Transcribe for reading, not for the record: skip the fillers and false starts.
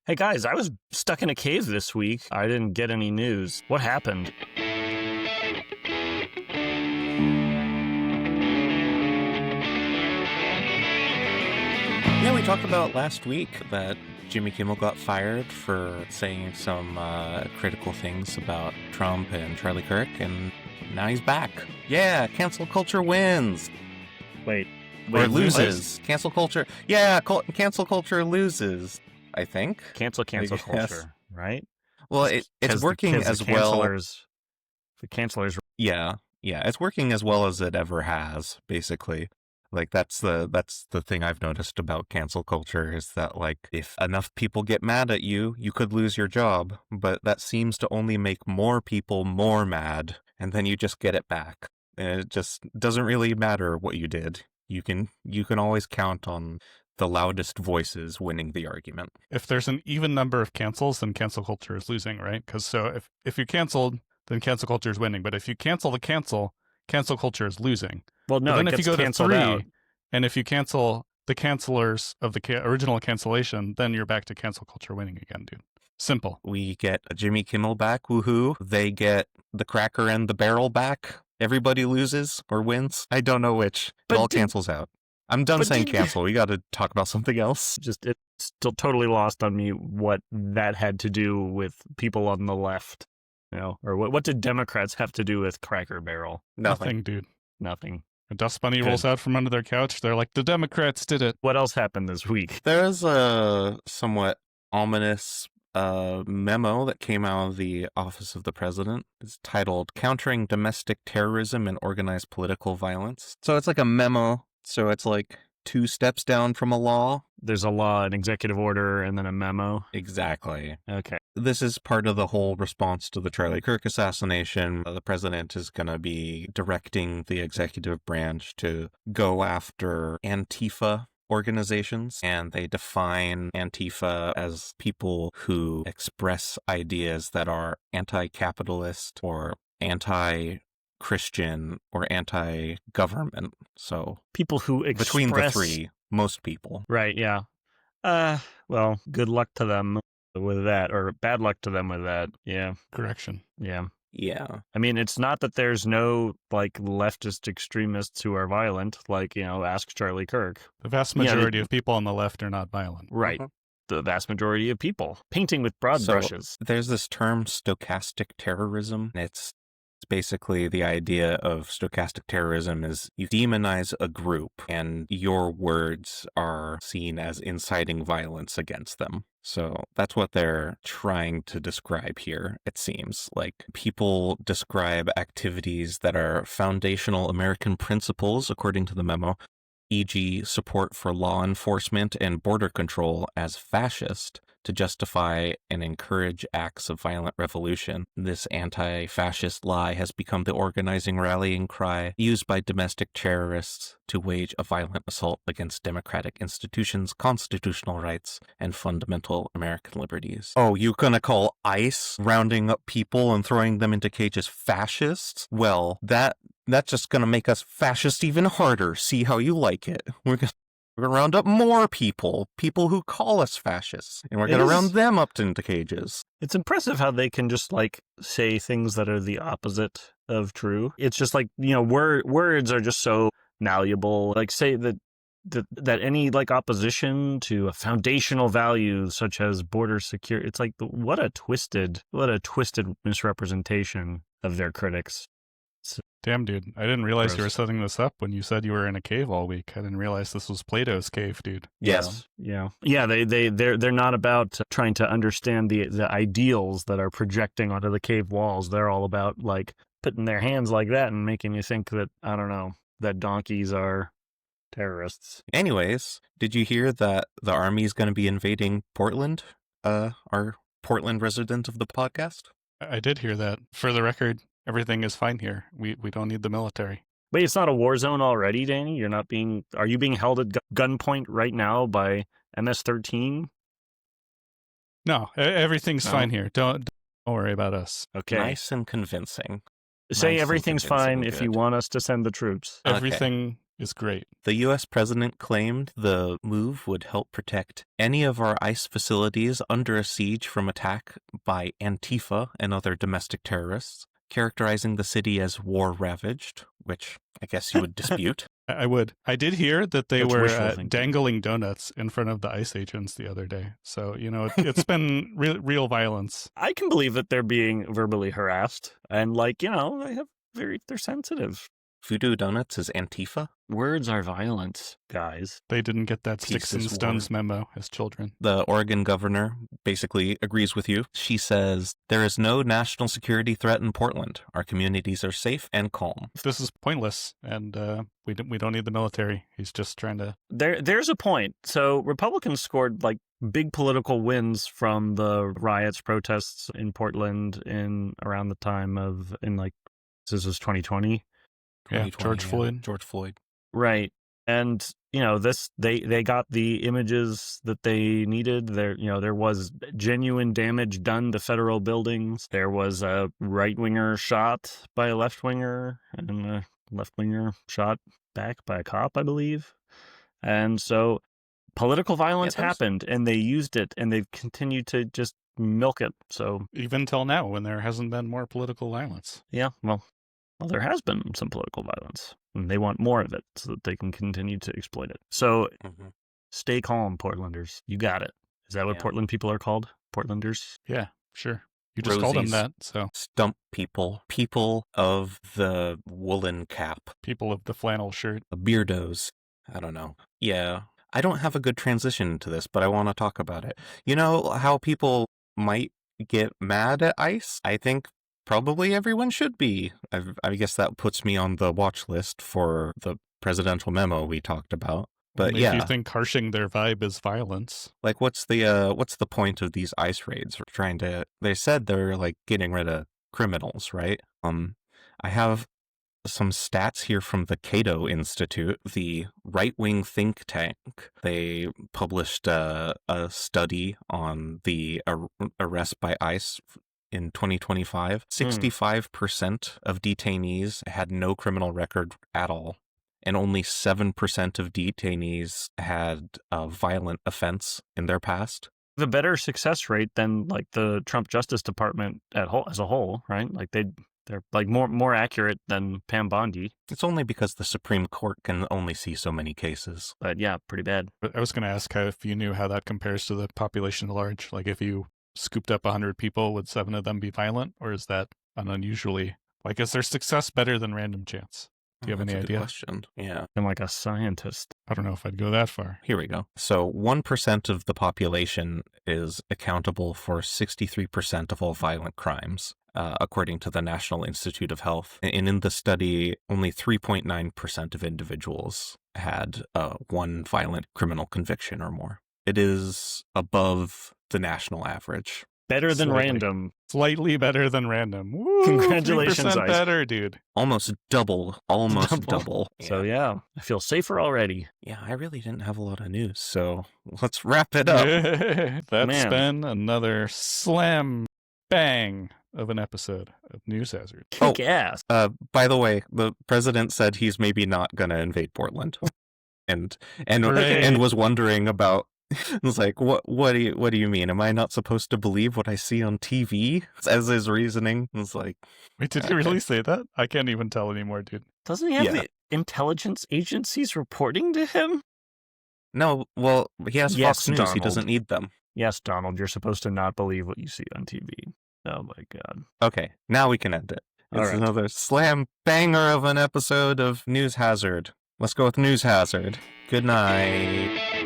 Hey guys, I was stuck in a cave this week. I didn't get any news. What happened? Yeah, we talked about last week that Jimmy Kimmel got fired for saying some critical things about Trump and Charlie Kirk, and now he's back. Yeah, cancel culture wins. Wait, Or it loses. Cancel culture. Yeah, cancel culture loses, I think. Cancel Yes. culture, right? Well, it's working as well. The cancelers. Yeah, it's working as well as it ever has, basically. Like that's the thing I've noticed about cancel culture is that, like, if enough people get mad at you, you could lose your job, but that seems to only make more people more mad, and then you just get it back. And it just doesn't really matter what you did. You can always count on the loudest voices winning the argument. If there's an even number of cancels, then cancel culture is losing, right? Because so if you're canceled, then cancel culture is winning. But if you cancel the cancel culture is losing. Well, no, but then it if you gets go to canceled 3, out. and if you cancel the cancelers of the original cancellation, then you're back to cancel culture winning again, dude. Simple. We get Jimmy Kimmel back, woohoo. They get the Cracker and the Barrel back. Everybody loses or wins. I don't know which. It all cancels out. I'm done saying cancel. We got to talk about something else. It's still totally lost on me what that had to do with people on the left. You know, or what did Democrats have to do with Cracker Barrel? Nothing, dude. Nothing. A dust bunny rolls out from under their couch. They're like, the Democrats did it. What else happened this week? There's a somewhat ominous memo that came out of the Office of the President. It's titled Countering Domestic Terrorism and Organized Political Violence. So it's like a memo. So it's like 2 steps down from a law. There's a law, an executive order, and then a memo. Exactly. Okay. This is part of the whole response to the Charlie Kirk assassination. The president is going to be directing the executive branch to go after Antifa organizations, and they define Antifa as people who express ideas that are anti-capitalist or anti-Christian or anti-government. So people who express... Between the 3, most people. Right, yeah. Well, good luck to them with that, or bad luck to them with that. Yeah. Correction. Yeah. Yeah. I mean, it's not that there's no, like, leftist extremists who are violent, like, you know, ask Charlie Kirk. The vast majority of people on the left are not violent. Right. The vast majority of people. Painting with broad brushes. There's this term, stochastic terrorism. It's basically the idea of stochastic terrorism is you demonize a group and your words are seen as inciting violence against them. So that's what they're trying to describe here, it seems. Like, people describe activities that are foundational American principles, according to the memo, e.g. support for law enforcement and border control, as fascist, to justify and encourage acts of violent revolution. This anti-fascist lie has become the organizing rallying cry used by domestic terrorists to wage a violent assault against democratic institutions, constitutional rights, and fundamental American liberties. Oh, you gonna call ICE rounding up people and throwing them into cages fascists? Well, that's just gonna make us fascist even harder. See how you like it. We're gonna round up more people who call us fascists, and we're going to round them up into cages. It's impressive how they can just, like, say things that are the opposite of true. It's just like, you know, words are just so malleable. Like, say that any, like, opposition to a foundational value such as border security, it's like, what a twisted misrepresentation of their critics. Damn, dude. I didn't realize you were setting this up when you said you were in a cave all week. I didn't realize this was Plato's cave, dude. Yes. Yeah. They're not about trying to understand the ideals that are projecting onto the cave walls. They're all about, like, putting their hands like that and making you think that, I don't know, that donkeys are terrorists. Anyways, did you hear that the army is going to be invading Portland? Our Portland resident of the podcast? I did hear that. For the record, everything is fine here. We don't need the military. Wait, it's not a war zone already, Danny? Are you being held at gunpoint right now by MS-13? No, everything's fine here. Don't worry about us. Okay. Nice and convincing. Say everything's fine if you want us to send the troops. Everything is great. The U.S. president claimed the move would help protect any of our ICE facilities under a siege from attack by Antifa and other domestic terrorists, characterizing the city as war-ravaged, which I guess you would dispute. I would. I did hear that they That's wishful were thinking. dangling donuts in front of the ICE agents the other day. So, it's been real violence. I can believe that they're being verbally harassed. And they're sensitive. Voodoo Donuts is Antifa? Words are violence, guys. They didn't get that Peace sticks and is stones memo as children. The Oregon governor basically agrees with you. She says, there is no national security threat in Portland. Our communities are safe and calm. This is pointless, and we don't need the military. He's just trying to... There's a point. So Republicans scored big political wins from the riots, protests in Portland in around the time of, this was 2020. Yeah, George Floyd. George Floyd. Right. And, they got the images that they needed. There was genuine damage done to federal buildings. There was a right-winger shot by a left-winger, and a left-winger shot back by a cop, I believe. And so political violence happened, and they used it, and they've continued to just milk it. So even till now, when there hasn't been more political violence. Yeah, well, there has been some political violence, and they want more of it so that they can continue to exploit it. So Stay calm, Portlanders. You got it. Is that what Portland people are called? Portlanders? Yeah, sure. You just called them Rosies. that, so. Stump people. People of the woolen cap. People of the flannel shirt. Beardos. I don't know. Yeah. I don't have a good transition to this, but I want to talk about it. You know how people might get mad at ICE? I think probably everyone should be. I guess that puts me on the watch list for the presidential memo we talked about. But Only if you think harshing their vibe is violence. what's the point of these ICE raids? They said they're getting rid of criminals, right? I have some stats here from the Cato Institute, the right-wing think tank. They published a study on the arrest by ICE in 2025. 65% of detainees had no criminal record at all, and only 7% of detainees had a violent offense in their past. The better success rate than the Trump Justice Department as a whole, right? They're more accurate than Pam Bondi. It's only because the Supreme Court can only see so many cases. But yeah, pretty bad. But I was going to ask if you knew how that compares to the population at large. If you scooped up 100 people, would 7 of them be violent? Or is that an unusually... is their success better than random chance? Do you have any That's a good idea? question. Yeah. I'm like a scientist. I don't know if I'd go that far. Here we go. So 1% of the population is accountable for 63% of all violent crimes, according to the National Institute of Health. And in the study, only 3.9% of individuals had one violent criminal conviction or more. It is above the national average. Better than Slightly. random. Slightly better than random. Woo, Congratulations, 3% Ice. better, dude. Almost double. Double. So yeah, I feel safer already. Yeah, I really didn't have a lot of news, so let's wrap it up. That's been another slam bang of an episode of News Hazard. Kick ass. By the way, the president said he's maybe not going to invade Portland, and Hooray. was wondering about. It's what do you mean? Am I not supposed to believe what I see on TV? As his reasoning, it's Wait, did he really say that? I can't even tell anymore, dude. Doesn't he have the intelligence agencies reporting to him? No, well, he has Yes, Fox News. Donald. He doesn't need them. Yes, Donald, you're supposed to not believe what you see on TV. Oh my God. Okay, now we can end it. All It's right. another slam banger of an episode of News Hazard. Let's go with News Hazard. Good night.